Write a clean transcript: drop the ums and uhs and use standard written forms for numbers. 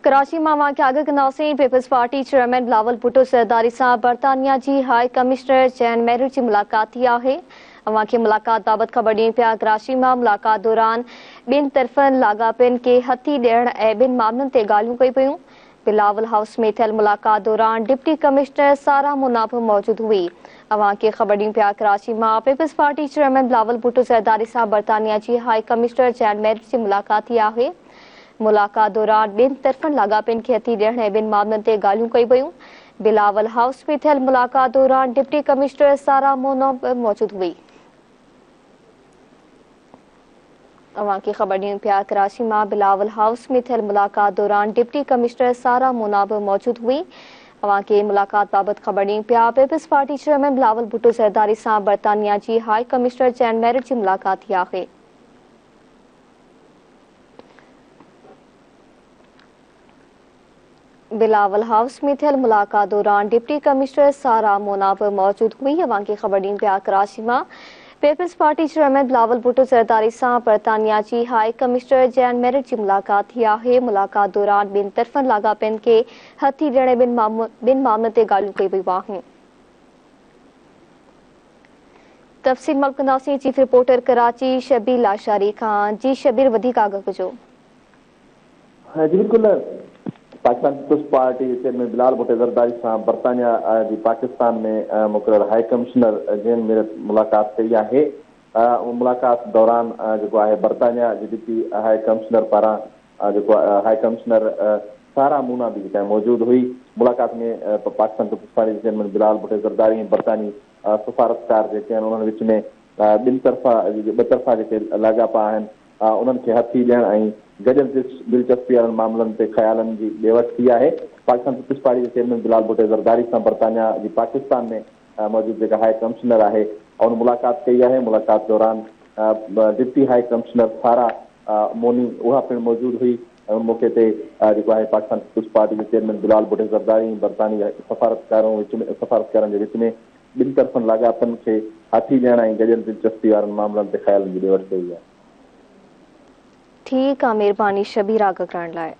कराची में वाक़िया आगे कंदासीं। Peoples Party chairman Bilawal Bhutto Zardari से बरतानिया की हाई कमिश्नर जैन मेरिट की मुलाकात थी है। अवां खे मुलाकात बाबत ख़बर ॾियनि पिया। कराची में मुलाकात दौरान ॿिन तरफ़नि लाॻापनि खे हथी ॾियण ऐं ॿिन मामलनि ते ॻाल्हियूं कई पियूं। बिलावल हाउस में थियल मुलाकात दौरान डिप्टी कमिश्नर सारा मुना भी मौजूद हुई। अवां खे ख़बर ॾियनि पिया। कराची में Peoples Party chairman Bilawal Bhutto Zardari से बरतानिया की हाई कमिश्नर जैन मेरिट की मुलाकात थी है। मुलाकात दौरान ॿिन तरफ़नि लाॻापनि खे हथी ॾियण ऐं ॿिन मामलनि ते ॻाल्हियूं कई पियूं। बिलावल हाउस में थियल मुलाकात दौरान डिप्टी कमिश्नर सारा मोना भी मौजूद हुई। अवां की ख़बर ॾियनि पिया। कराची में बिलावल हाउस में थियल मुलाकात दौरान डिप्टी कमिश्नर सारा मोना भी मौजूद हुई। अवां के मुलाकात बाबत ख़बर ॾियनि पिया। Peoples Party chairman Bilawal Bhutto Zardari से बरतानिया की हाई कमिश्नर जैन मेरिट की मुलाकात थी है। बिलावल हाउस में थियल मुलाकात दौरान डिप्टी कमिश्नर सारा मोना भी मौजूद हुई। अवां की ख़बर ॾियनि पिया। कराची में Peoples Party chairman Bilawal Bhutto Zardari से बरतानिया की हाई कमिश्नर जैन मेरिट की मुलाकात थी है। मुलाकात दौरान ॿिन तरफ़नि लाॻापनि खे हथी ॾियण ऐं ॿिन मामलनि ते ॻाल्हियूं कई वियूं आहिनि। तफ़सील मल कंदासीं चीफ रिपोर्टर कराची शबीर लाशारी खां। जी शबीर, वधीक आगाह कजो। जी बिल्कुल। Pakistan Peoples Party chairman Bilawal Bhutto Zardari से बरतानिया जी पाकिस्तान में मुक़रर हाई कमिश्नर जैन मेरिट मुलाकात कई है। मुलाकात दौरान जो है बरतानिया जी डिप्टी हाई कमिश्नर पारा जो हाई कमिश्नर सारा मूना भी मौजूद हुई। मुलाकात में Pakistan Peoples Party chairman Bilawal Bhutto Zardari बरतानी सफारतकार जो उन्होंने विच में ॿ तरफ़ा जो लाॻापा उन्हनि खे हथी ॾियण ऐं गॾियल दिलचस्पी वारनि मामलनि ते ख़्यालनि जी ॾेवट थी है। पाकिस्तान पीपल्स पार्टी के चेयरमैन बिलावल भुट्टो सरदारी से बरतानिया जी पाकिस्तान में मौजूद जो हाई कमिश्नर है उन मुलाकात कई है। मुलाकात दौरान डिप्टी हाई कमिश्नर सारा मोनी वह पिण मौजूद हुई। उन मौके ते जो है पाकिस्तान पीपल्स पार्टी के चेयरमैन बिलावल भुट्टो सरदारी बरतानी सफारतकारनि के विच में ॿिन तरफ़नि लाॻापनि खे हथी ॾियण ऐं गॾियल दिलचस्पी वारनि मामलनि ते ख़्यालनि जी ॾेवट कई है। ठीक है, मेहरबानी शबीर आगाह करण लाइ।